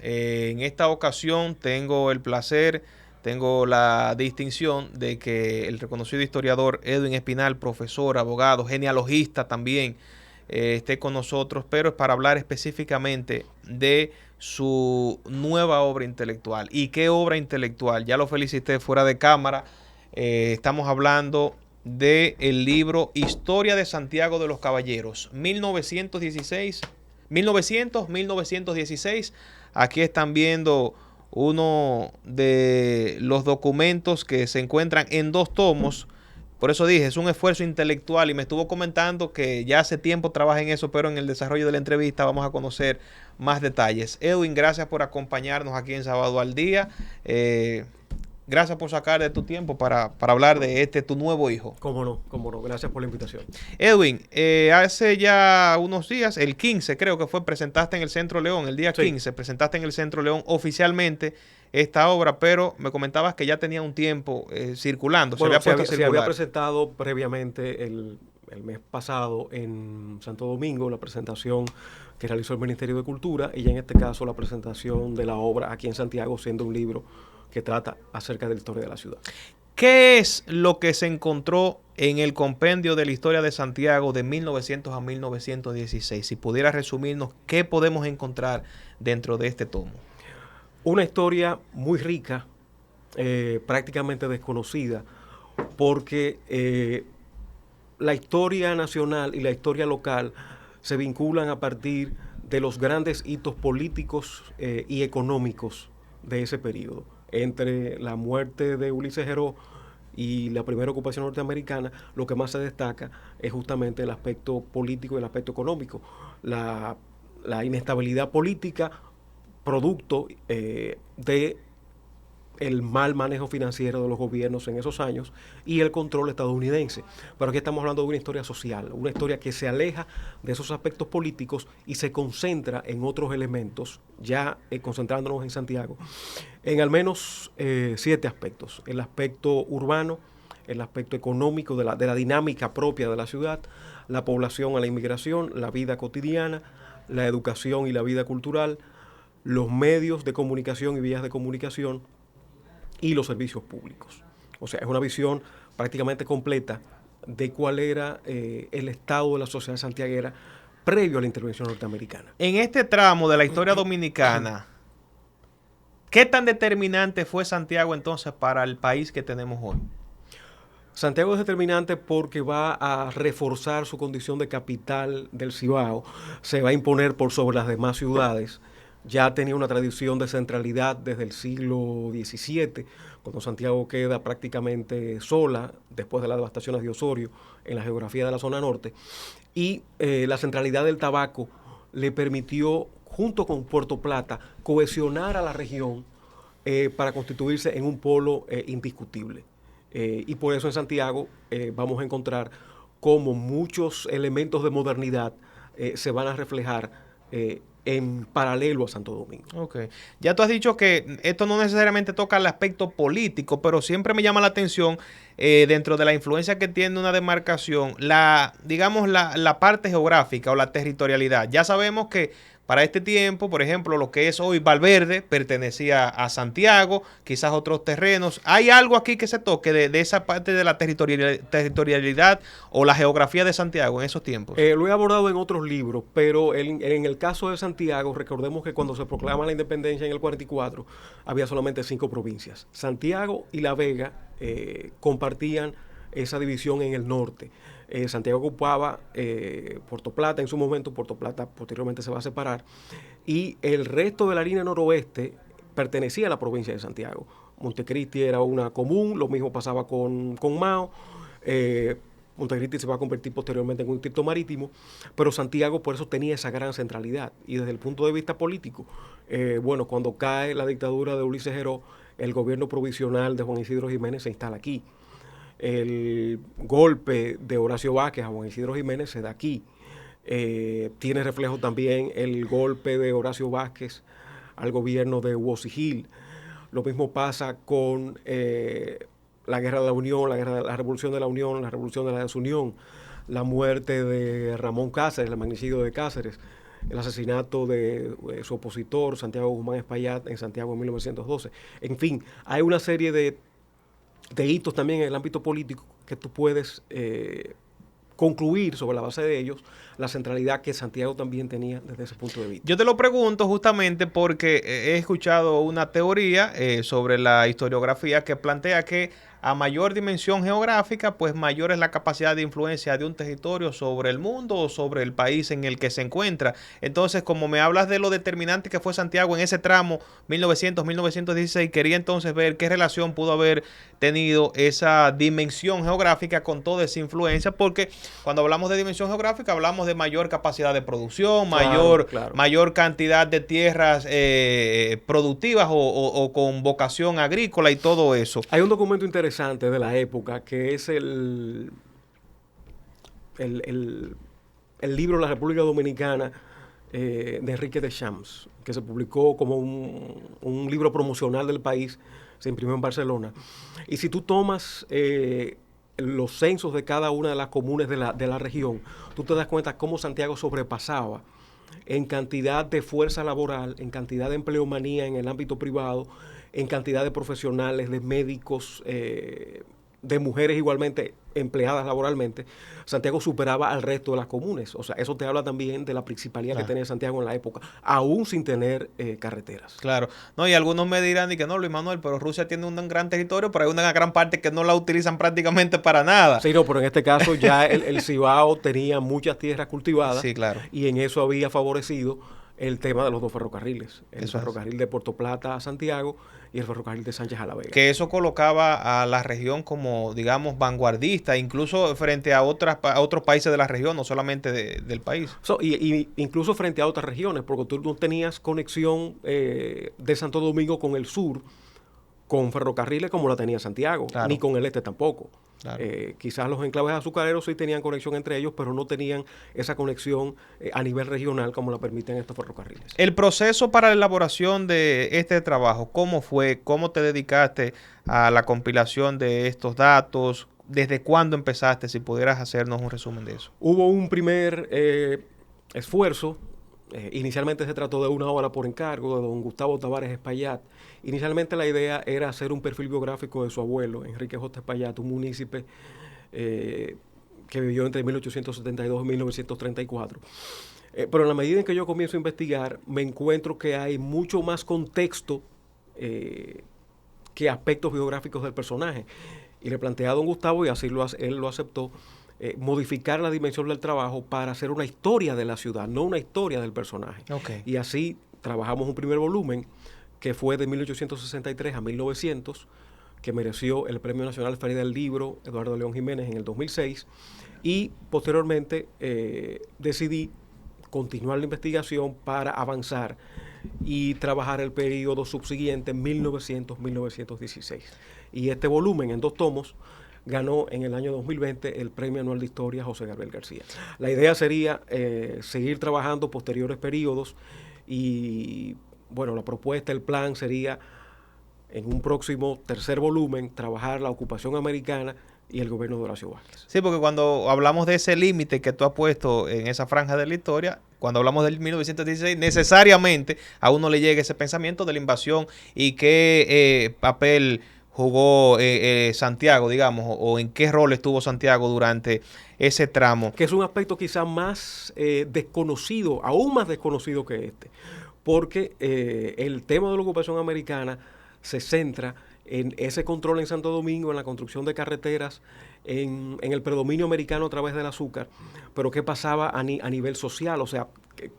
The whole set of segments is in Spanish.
En esta ocasión tengo el placer, tengo la distinción de que el reconocido historiador Edwin Espinal, profesor, abogado, genealogista también, esté con nosotros, pero es para hablar específicamente de su nueva obra intelectual. ¿Y qué obra intelectual? Ya lo felicité fuera de cámara. Estamos hablando del libro Historia de Santiago de los Caballeros, 1916. Aquí están viendo uno de los documentos que se encuentran en dos tomos. Por eso dije, es un esfuerzo intelectual y me estuvo comentando que ya hace tiempo trabaja en eso, pero en el desarrollo de la entrevista vamos a conocer más detalles. Edwin, gracias por acompañarnos aquí en Sábado al Día. Gracias por sacar de tu tiempo para hablar de tu nuevo hijo. Cómo no. Gracias por la invitación. Edwin, hace ya unos días, el 15 creo que fue, presentaste en el Centro León, el día Sí. 15 presentaste en el Centro León oficialmente esta obra, pero me comentabas que ya tenía un tiempo circulando, se Bueno, había puesto a se había circular. presentado previamente el mes pasado en Santo Domingo la presentación que realizó el Ministerio de Cultura y ya en este caso la presentación de la obra aquí en Santiago, siendo un libro que trata acerca de la historia de la ciudad. ¿Qué es lo que se encontró en el compendio de la historia de Santiago de 1900 a 1916? Si pudiera resumirnos, ¿qué podemos encontrar dentro de este tomo? Una historia muy rica, prácticamente desconocida, porque la historia nacional y la historia local se vinculan a partir de los grandes hitos políticos y económicos de ese periodo. Entre la muerte de Ulises Heró y la primera ocupación norteamericana, lo que más se destaca es justamente el aspecto político y el aspecto económico. La inestabilidad política producto de el mal manejo financiero de los gobiernos en esos años y el control estadounidense. Pero aquí estamos hablando de una historia social, una historia que se aleja de esos aspectos políticos y se concentra en otros elementos, ya concentrándonos en Santiago, en al menos 7 aspectos. El aspecto urbano, el aspecto económico de la dinámica propia de la ciudad, la población a la inmigración, la vida cotidiana, la educación y la vida cultural, los medios de comunicación y vías de comunicación, y los servicios públicos. O sea, es una visión prácticamente completa de cuál era el estado de la sociedad santiaguera previo a la intervención norteamericana. En este tramo de la historia dominicana, ¿qué tan determinante fue Santiago entonces para el país que tenemos hoy? Santiago es determinante porque va a reforzar su condición de capital del Cibao, se va a imponer por sobre las demás ciudades. Ya tenía una tradición de centralidad desde el siglo XVII, cuando Santiago queda prácticamente sola después de las devastaciones de Osorio en la geografía de la zona norte. Y la centralidad del tabaco le permitió, junto con Puerto Plata, cohesionar a la región para constituirse en un polo indiscutible. Y por eso en Santiago vamos a encontrar cómo muchos elementos de modernidad se van a reflejar en paralelo a Santo Domingo. Ok. Ya tú has dicho que esto no necesariamente toca el aspecto político, pero siempre me llama la atención dentro de la influencia que tiene una demarcación, digamos, la parte geográfica o la territorialidad. Ya sabemos que para este tiempo, por ejemplo, lo que es hoy Valverde pertenecía a Santiago, quizás otros terrenos. ¿Hay algo aquí que se toque de esa parte de la territorialidad o la geografía de Santiago en esos tiempos? Lo he abordado en otros libros, pero en el caso de Santiago, recordemos que cuando se proclama la independencia en el 44, había solamente 5 provincias. Santiago y La Vega compartían esa división en el norte. Santiago ocupaba Puerto Plata en su momento, Puerto Plata posteriormente se va a separar, y el resto de la línea noroeste pertenecía a la provincia de Santiago. Montecristi era una común, lo mismo pasaba con Mao. Montecristi se va a convertir posteriormente en un distrito marítimo, pero Santiago por eso tenía esa gran centralidad. Y desde el punto de vista político, bueno, cuando cae la dictadura de Ulises Heró, el gobierno provisional de Juan Isidro Jiménez se instala aquí. El golpe de Horacio Vázquez a Juan Isidro Jiménez se da aquí. Tiene reflejo también el golpe de Horacio Vázquez al gobierno de Hugo Sigil. Lo mismo pasa con la guerra de la Unión, la revolución de la Unión, la revolución de la desunión, la muerte de Ramón Cáceres, el magnicidio de Cáceres. el asesinato de su opositor, Santiago Guzmán Espaillat, en Santiago en 1912. En fin, hay una serie de hitos también en el ámbito político que tú puedes concluir sobre la base de ellos la centralidad que Santiago también tenía desde ese punto de vista. Yo te lo pregunto justamente porque he escuchado una teoría sobre la historiografía que plantea que a mayor dimensión geográfica, pues mayor es la capacidad de influencia de un territorio sobre el mundo o sobre el país en el que se encuentra. Entonces, como me hablas de lo determinante que fue Santiago en ese tramo 1900-1916, quería entonces ver qué relación pudo haber tenido esa dimensión geográfica con toda esa influencia, porque cuando hablamos de dimensión geográfica hablamos de mayor capacidad de producción, mayor cantidad de tierras productivas o con vocación agrícola y todo eso. Hay un documento interesante de la época que es el libro La República Dominicana de Enrique de Champs, que se publicó como un libro promocional del país, se imprimió en Barcelona. Y si tú tomas los censos de cada una de las comunes de la región, tú te das cuenta cómo Santiago sobrepasaba en cantidad de fuerza laboral, en cantidad de empleomanía en el ámbito privado, en cantidad de profesionales, de médicos, de mujeres igualmente empleadas laboralmente. Santiago superaba al resto de las comunes. O sea, eso te habla también de la principalidad que tenía Santiago en la época, aún sin tener carreteras. Claro. No, y algunos me dirán y que no, Luis Manuel, pero Rusia tiene un gran territorio, pero hay una gran parte que no la utilizan prácticamente para nada. Sí, no, pero en este caso ya el Cibao tenía muchas tierras cultivadas. Sí, claro. Y en eso había favorecido el tema de los dos ferrocarriles. El ferrocarril de Puerto Plata a Santiago y el ferrocarril de Sánchez a La Vega. Que eso colocaba a la región como, digamos, vanguardista, incluso frente a otros países de la región, no solamente del país. Y incluso frente a otras regiones, porque tú no tenías conexión de Santo Domingo con el sur, con ferrocarriles como la tenía Santiago, claro, ni con el este tampoco. Claro. Quizás los enclaves azucareros sí tenían conexión entre ellos, pero no tenían esa conexión a nivel regional como la permiten estos ferrocarriles. El proceso para la elaboración de este trabajo, ¿cómo fue? ¿Cómo te dedicaste a la compilación de estos datos? ¿Desde cuándo empezaste? Si pudieras hacernos un resumen de eso. Hubo un primer esfuerzo. Inicialmente se trató de una obra por encargo de don Gustavo Tavares Espaillat. Inicialmente la idea era hacer un perfil biográfico de su abuelo, Enrique J. Espaillat, un munícipe que vivió entre 1872 y 1934. Pero en la medida en que yo comienzo a investigar, me encuentro que hay mucho más contexto que aspectos biográficos del personaje. Y le planteé a don Gustavo, y así él lo aceptó, modificar la dimensión del trabajo para hacer una historia de la ciudad, no una historia del personaje. Okay. Y así trabajamos un primer volumen que fue de 1863 a 1900, que mereció el Premio Nacional Feria del Libro Eduardo León Jiménez en el 2006, y posteriormente decidí continuar la investigación para avanzar y trabajar el periodo subsiguiente, 1900-1916. Y este volumen, en 2 tomos, ganó en el año 2020 el Premio Anual de Historia José Gabriel García. La idea sería seguir trabajando posteriores periodos y, bueno, la propuesta, el plan sería en un próximo tercer volumen trabajar la ocupación americana y el gobierno de Horacio Vázquez. Sí, porque cuando hablamos de ese límite que tú has puesto en esa franja de la historia, cuando hablamos del 1916, necesariamente a uno le llega ese pensamiento de la invasión y qué papel jugó Santiago, digamos, o en qué rol estuvo Santiago durante ese tramo. Que es un aspecto quizá más desconocido, aún más desconocido que este, porque el tema de la ocupación americana se centra en ese control en Santo Domingo, en la construcción de carreteras, en el predominio americano a través del azúcar, pero qué pasaba a nivel social, o sea,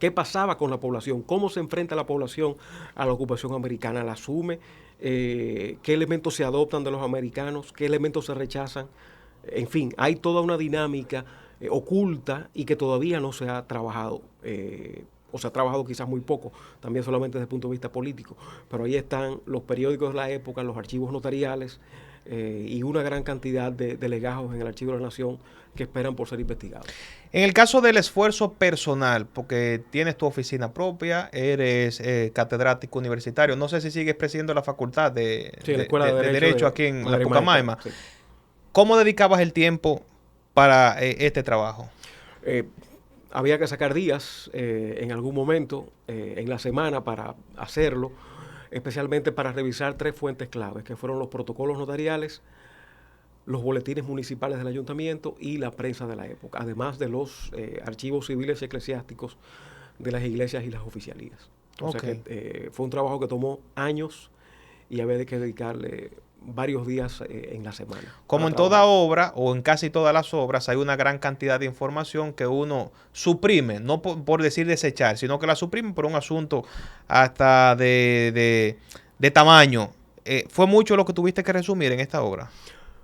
qué pasaba con la población, cómo se enfrenta la población a la ocupación americana, la asume, qué elementos se adoptan de los americanos, qué elementos se rechazan. En fin, hay toda una dinámica oculta y que todavía no se ha trabajado, o se ha trabajado quizás muy poco, también solamente desde el punto de vista político, pero ahí están los periódicos de la época, los archivos notariales y una gran cantidad de legajos en el Archivo de la Nación que esperan por ser investigados. En el caso del esfuerzo personal, porque tienes tu oficina propia, eres catedrático universitario, no sé si sigues presidiendo la facultad de Derecho aquí en la Pucamaima. Sí. ¿Cómo dedicabas el tiempo para este trabajo? había que sacar días en algún momento en la semana para hacerlo, especialmente para revisar 3 fuentes claves, que fueron los protocolos notariales, los boletines municipales del ayuntamiento y la prensa de la época, además de los archivos civiles y eclesiásticos de las iglesias y las oficialías. O sea que fue un trabajo que tomó años y había que dedicarle varios días en la semana. Como en toda obra o en casi todas las obras hay una gran cantidad de información que uno suprime, no por decir desechar, sino que la suprime por un asunto hasta de tamaño. ¿Fue mucho lo que tuviste que resumir en esta obra?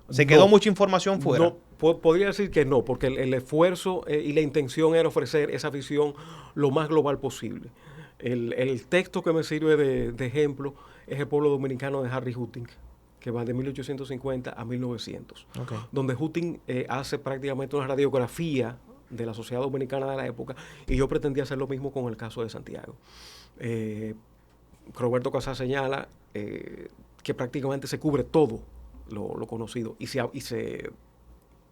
¿Se quedó mucha información fuera? No, podría decir que no, porque el esfuerzo y la intención era ofrecer esa visión lo más global posible. El texto que me sirve de ejemplo es El pueblo dominicano de Harry Hutting, que va de 1850 a 1900, donde Hutting hace prácticamente una radiografía de la sociedad dominicana de la época, y yo pretendía hacer lo mismo con el caso de Santiago. Roberto Casas señala que prácticamente se cubre todo lo conocido y se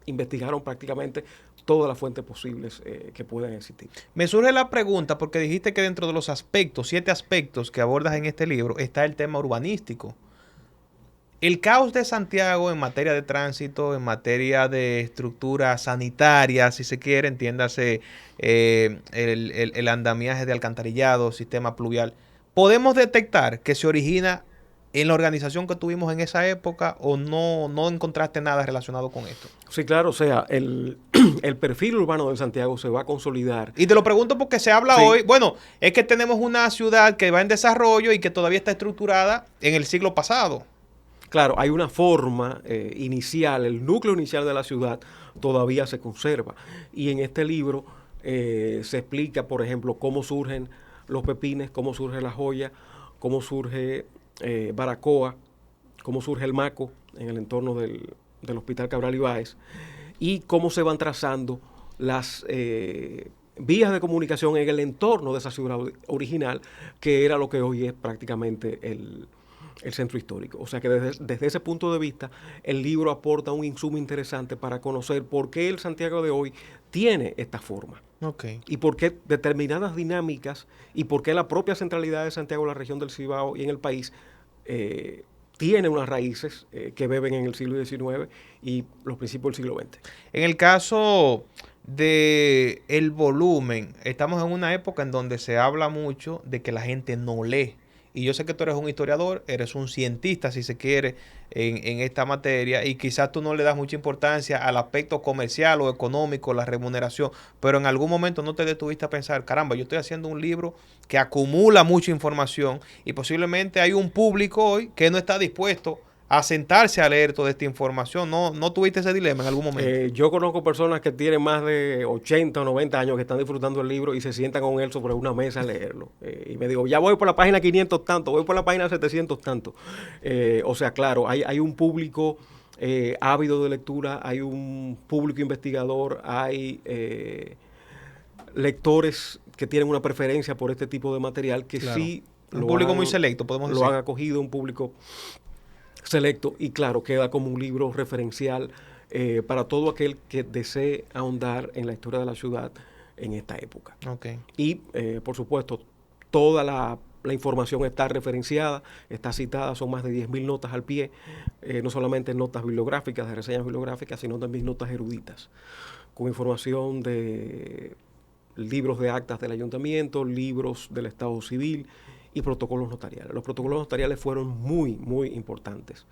investigaron prácticamente todas las fuentes posibles que puedan existir. Me surge la pregunta porque dijiste que dentro de los aspectos, 7 aspectos que abordas en este libro, está el tema urbanístico. El caos de Santiago en materia de tránsito, en materia de estructura sanitaria, si se quiere, entiéndase el andamiaje de alcantarillado, sistema pluvial, ¿podemos detectar que se origina en la organización que tuvimos en esa época o no encontraste nada relacionado con esto? Sí, claro, o sea, el perfil urbano de Santiago se va a consolidar. Y te lo pregunto porque se habla hoy, bueno, es que tenemos una ciudad que va en desarrollo y que todavía está estructurada en el siglo pasado. Claro, hay una forma inicial, el núcleo inicial de la ciudad todavía se conserva. Y en este libro se explica, por ejemplo, cómo surgen los Pepines, cómo surge La Joya, cómo surge Baracoa, cómo surge el Maco en el entorno del Hospital Cabral Ibáez, y cómo se van trazando las vías de comunicación en el entorno de esa ciudad original, que era lo que hoy es prácticamente el centro histórico. O sea que desde ese punto de vista, el libro aporta un insumo interesante para conocer por qué el Santiago de hoy tiene esta forma. Y por qué determinadas dinámicas y por qué la propia centralidad de Santiago, la región del Cibao y en el país, tiene unas raíces que beben en el siglo XIX y los principios del siglo XX. En el caso de el volumen, estamos en una época en donde se habla mucho de que la gente no lee. Y yo sé que tú eres un historiador, eres un cientista, si se quiere, en esta materia, y quizás tú no le das mucha importancia al aspecto comercial o económico, la remuneración, pero en algún momento no te detuviste a pensar, caramba, yo estoy haciendo un libro que acumula mucha información y posiblemente hay un público hoy que no está dispuesto a sentarse a leer toda esta información. ¿No tuviste ese dilema en algún momento? Yo conozco personas que tienen más de 80 o 90 años que están disfrutando el libro y se sientan con él sobre una mesa a leerlo. Y me digo, ya voy por la página 500 tanto, voy por la página 700 tanto. O sea, claro, hay un público ávido de lectura, hay un público investigador, hay lectores que tienen una preferencia por este tipo de material que claro. sí... Un público muy selecto, podemos decir. Lo han acogido, un público selecto, y claro, queda como un libro referencial para todo aquel que desee ahondar en la historia de la ciudad en esta época. Y, por supuesto, toda la información está referenciada, está citada, son más de 10.000 notas al pie, no solamente notas bibliográficas, de reseñas bibliográficas, sino también notas eruditas, con información de libros de actas del ayuntamiento, libros del Estado Civil, y protocolos notariales. Los protocolos notariales fueron muy, muy importantes,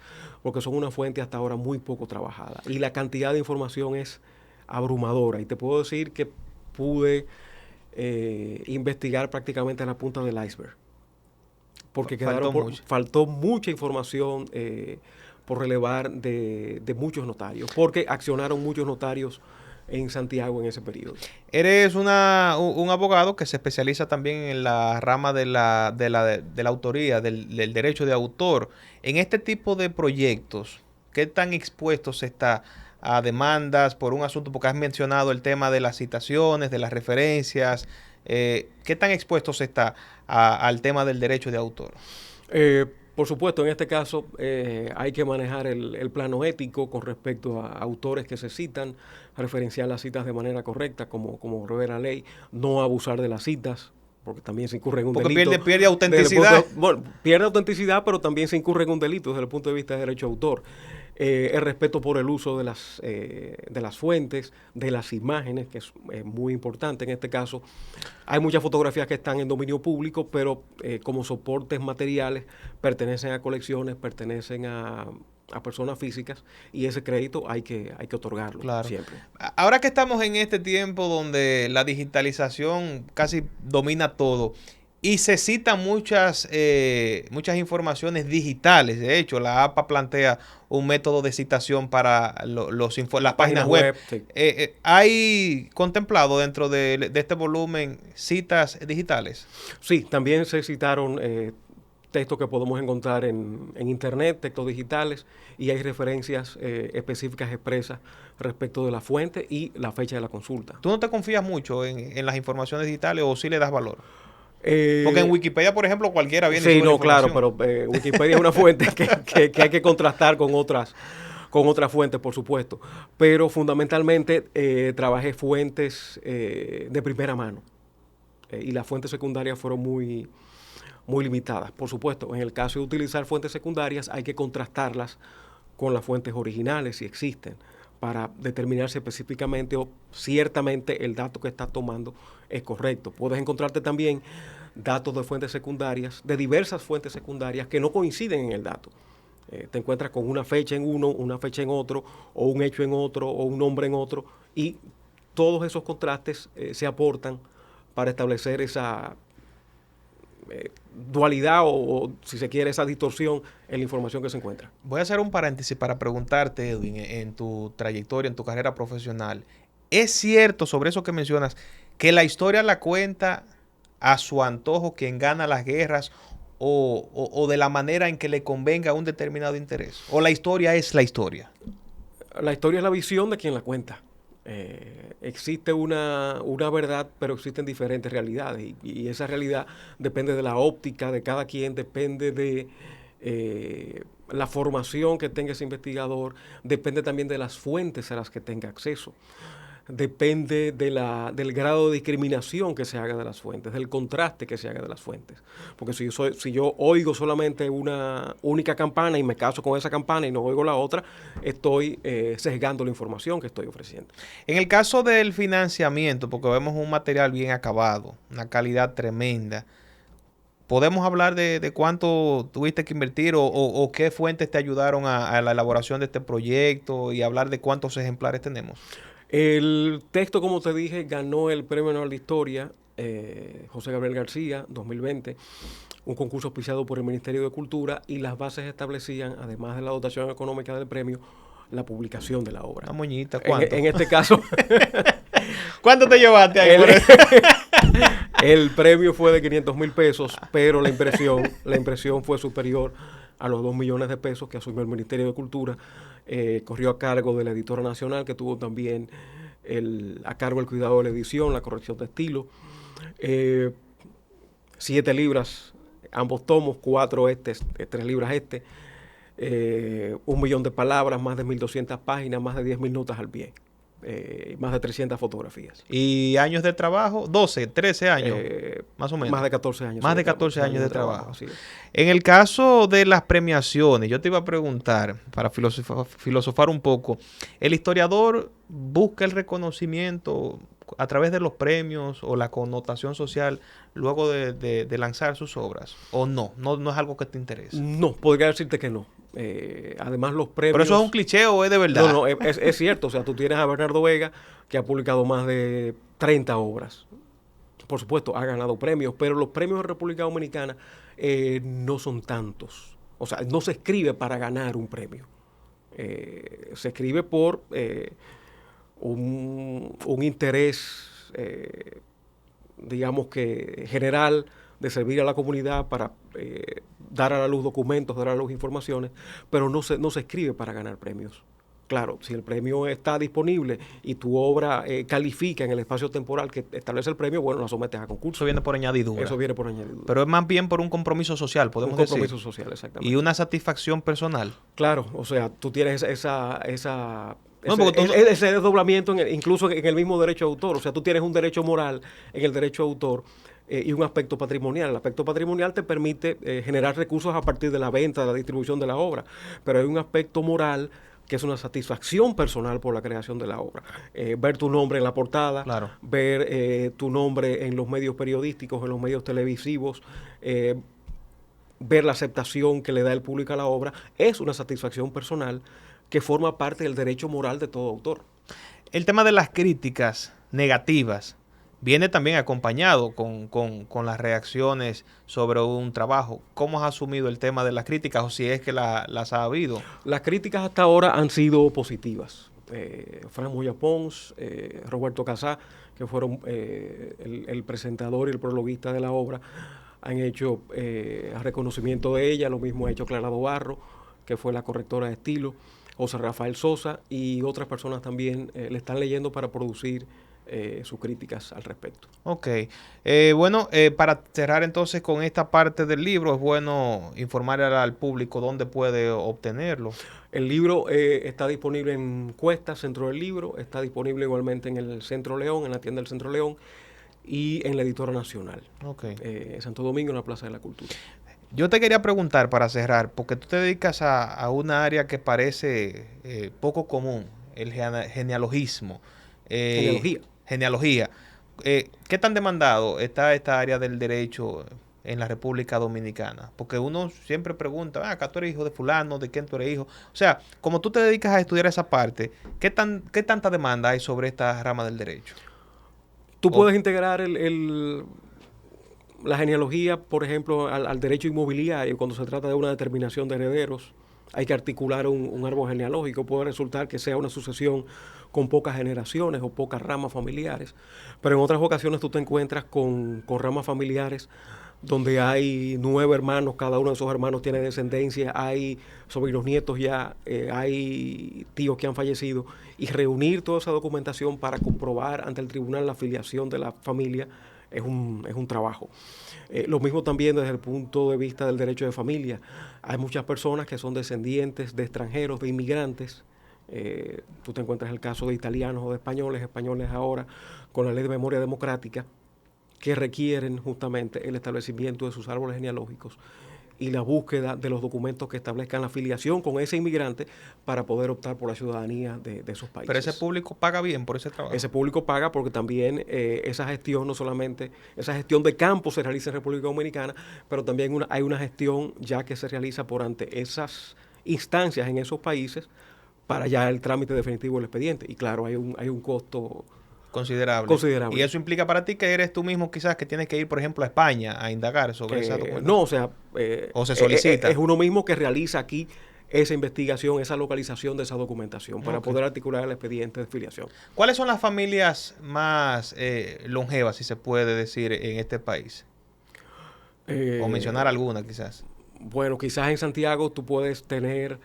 porque son una fuente hasta ahora muy poco trabajada. Y la cantidad de información es abrumadora. Y te puedo decir que pude investigar prácticamente la punta del iceberg. Porque faltó mucha información por relevar de muchos notarios, porque accionaron muchos notarios en Santiago en ese periodo. Eres un abogado que se especializa también en la rama de la autoría, del derecho de autor. En este tipo de proyectos, ¿qué tan expuestos está a demandas por un asunto? Porque has mencionado el tema de las citaciones, de las referencias. ¿Qué tan expuestos está al tema del derecho de autor? Por supuesto, en este caso hay que manejar el plano ético con respecto a autores que se citan, referenciar las citas de manera correcta, como prevé la ley, no abusar de las citas, porque también se incurre en un Porque delito. pierde autenticidad. Bueno, pierde autenticidad, pero también se incurre en un delito desde el punto de vista de derecho de autor. El respeto por el uso de las fuentes, de las imágenes, que es muy importante en este caso. Hay muchas fotografías que están en dominio público, pero como soportes materiales pertenecen a colecciones, pertenecen a personas físicas, y ese crédito hay que otorgarlo, Claro. siempre. Ahora que estamos en este tiempo donde la digitalización casi domina todo y se citan muchas informaciones digitales, de hecho la APA plantea un método de citación para las páginas web. Sí. ¿Hay contemplado dentro de este volumen citas digitales? Sí, también se citaron textos que podemos encontrar en internet, textos digitales, y hay referencias específicas expresas respecto de la fuente y la fecha de la consulta. ¿Tú no te confías mucho en las informaciones digitales o sí le das valor? Porque en Wikipedia, por ejemplo, cualquiera viene y Sí, sube no, información. claro, pero Wikipedia es una fuente que hay que contrastar con otras fuentes, por supuesto. Pero fundamentalmente trabajé fuentes de primera mano. Y las fuentes secundarias fueron muy limitadas. Por supuesto, en el caso de utilizar fuentes secundarias hay que contrastarlas con las fuentes originales, si existen, para determinar si específicamente o ciertamente el dato que estás tomando es correcto. Puedes encontrarte también datos de fuentes secundarias, de diversas fuentes secundarias que no coinciden en el dato. Te encuentras con una fecha en uno, una fecha en otro, o un hecho en otro, o un nombre en otro, y todos esos contrastes se aportan para establecer esa dualidad o, si se quiere, esa distorsión en la información que se encuentra. Voy a hacer un paréntesis para preguntarte, Edwin, en tu trayectoria, en tu carrera profesional. ¿Es cierto sobre eso que mencionas, que la historia la cuenta a su antojo quien gana las guerras o de la manera en que le convenga a un determinado interés? ¿O la historia es la historia? La historia es la visión de quien la cuenta. Existe una verdad, pero existen diferentes realidades, y esa realidad depende de la óptica de cada quien, depende de la formación que tenga ese investigador, depende también de las fuentes a las que tenga acceso, depende del grado de discriminación que se haga de las fuentes, del contraste que se haga de las fuentes. Porque si yo oigo solamente una única campana y me caso con esa campana y no oigo la otra, estoy sesgando la información que estoy ofreciendo. En el caso del financiamiento, porque vemos un material bien acabado, una calidad tremenda, ¿podemos hablar de cuánto tuviste que invertir o qué fuentes te ayudaron a la elaboración de este proyecto y hablar de cuántos ejemplares tenemos? El texto, como te dije, ganó el Premio Nobel de Historia José Gabriel García, 2020, un concurso auspiciado por el Ministerio de Cultura, y las bases establecían, además de la dotación económica del premio, la publicación de la obra. Una moñita, ¿cuánto? En este caso... ¿Cuánto te llevaste ahí? El premio fue de 500,000 pesos, pero la impresión fue superior a los 2 millones de pesos que asumió el Ministerio de Cultura. Corrió a cargo de la editora nacional, que tuvo también a cargo el cuidado de la edición, la corrección de estilo. 7 libras, ambos tomos, 3 libras 1 millón de palabras, más de 1.200 páginas, más de 10.000 notas al pie. Más de 300 fotografías. ¿Y años de trabajo? 12, 13 años, más o menos. Más de 14 años. Más de 14 años de trabajo. Sí. En el caso de las premiaciones, yo te iba a preguntar, para filosofar un poco, ¿el historiador busca el reconocimiento a través de los premios o la connotación social luego de lanzar sus obras? ¿O no es algo que te interese? No, podría decirte que no. Además, los premios... ¿Pero eso es un cliché o es de verdad? No, es cierto. O sea, tú tienes a Bernardo Vega, que ha publicado más de 30 obras. Por supuesto, ha ganado premios, pero los premios de República Dominicana no son tantos. O sea, no se escribe para ganar un premio. Se escribe por un interés, digamos que general, de servir a la comunidad, para dar a la luz documentos, dar a la luz informaciones, pero no se escribe para ganar premios. Claro, si el premio está disponible y tu obra califica en el espacio temporal que establece el premio, bueno, la sometes a concurso. Eso viene por añadidura. Eso viene por añadidura. Pero es más bien por un compromiso social, podemos decir. Un compromiso social, exactamente. Y una satisfacción personal. Claro, o sea, tú tienes ese desdoblamiento incluso en el mismo derecho de autor. O sea, tú tienes un derecho moral en el derecho de autor y un aspecto patrimonial. El aspecto patrimonial te permite generar recursos a partir de la venta, de la distribución de la obra. Pero hay un aspecto moral que es una satisfacción personal por la creación de la obra. Ver tu nombre en la portada, claro, ver tu nombre en los medios periodísticos, en los medios televisivos, ver la aceptación que le da el público a la obra, es una satisfacción personal que forma parte del derecho moral de todo autor. El tema de las críticas negativas viene también acompañado con las reacciones sobre un trabajo. ¿Cómo has asumido el tema de las críticas o si es que las ha habido? Las críticas hasta ahora han sido positivas. Fran Moya Pons, Roberto Casá, que fueron el presentador y el prologuista de la obra, han hecho reconocimiento de ella. Lo mismo ha hecho Clara Dobarro, que fue la correctora de estilo, José Rafael Sosa, y otras personas también le están leyendo para producir sus críticas al respecto. Ok. Bueno, para cerrar entonces con esta parte del libro, es bueno informar al público dónde puede obtenerlo. El libro está disponible en Cuesta, Centro del Libro, está disponible igualmente en el Centro León, en la tienda del Centro León, y en la Editora Nacional, Santo Domingo, en la Plaza de la Cultura. Yo te quería preguntar para cerrar, porque tú te dedicas a una área que parece poco común, el genealogismo. Genealogía. ¿Qué tan demandado está esta área del derecho en la República Dominicana? Porque uno siempre pregunta, acá tú eres hijo de fulano, ¿de quién tú eres hijo? O sea, como tú te dedicas a estudiar esa parte, ¿qué tanta demanda hay sobre esta rama del derecho? Tú puedes integrar la genealogía, por ejemplo, al derecho inmobiliario cuando se trata de una determinación de herederos. Hay que articular un árbol genealógico. Puede resultar que sea una sucesión con pocas generaciones o pocas ramas familiares, pero en otras ocasiones tú te encuentras con ramas familiares donde hay 9 hermanos, cada uno de esos hermanos tiene descendencia, hay sobrinos nietos ya, hay tíos que han fallecido, y reunir toda esa documentación para comprobar ante el tribunal la afiliación de la familia es un trabajo. Lo mismo también desde el punto de vista del derecho de familia. Hay muchas personas que son descendientes de extranjeros, de inmigrantes. Tú te encuentras el caso de italianos o de españoles ahora con la ley de memoria democrática, que requieren justamente el establecimiento de sus árboles genealógicos y la búsqueda de los documentos que establezcan la afiliación con ese inmigrante para poder optar por la ciudadanía de esos países. Pero ese público paga bien por ese trabajo. Ese público paga porque también esa gestión, no solamente esa gestión de campo se realiza en República Dominicana, pero también hay una gestión ya que se realiza por ante esas instancias en esos países para ya el trámite definitivo del expediente. Y claro, hay un costo considerable. Y eso implica para ti que eres tú mismo quizás que tienes que ir, por ejemplo, a España a indagar sobre esa documentación. No, o sea, o se solicita. Es uno mismo que realiza aquí esa investigación, esa localización de esa documentación para poder articular el expediente de filiación. ¿Cuáles son las familias más longevas, si se puede decir, en este país? O mencionar alguna quizás. Bueno, quizás en Santiago tú puedes tener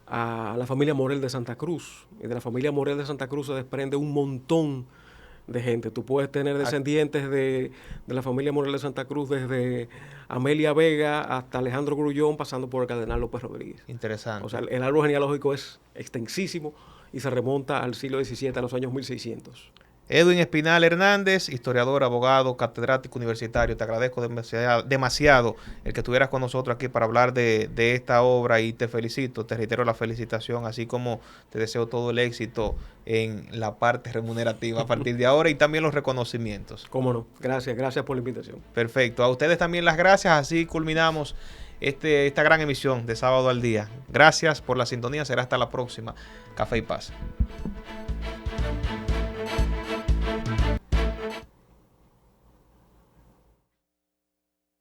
a la familia Morel de Santa Cruz. Y de la familia Morel de Santa Cruz se desprende un montón de gente. Tú puedes tener descendientes de la familia Morel de Santa Cruz desde Amelia Vega hasta Alejandro Grullón, pasando por el Cardenal López Rodríguez. Interesante. O sea, el árbol genealógico es extensísimo y se remonta al siglo XVII, a los años 1600. Edwin Espinal Hernández, historiador, abogado, catedrático universitario. Te agradezco demasiado el que estuvieras con nosotros aquí para hablar de esta obra y te felicito, te reitero la felicitación, así como te deseo todo el éxito en la parte remunerativa a partir de ahora y también los reconocimientos. Cómo no, gracias por la invitación. Perfecto, a ustedes también las gracias, así culminamos esta gran emisión de Sábado al Día. Gracias por la sintonía, será hasta la próxima. Café y Paz.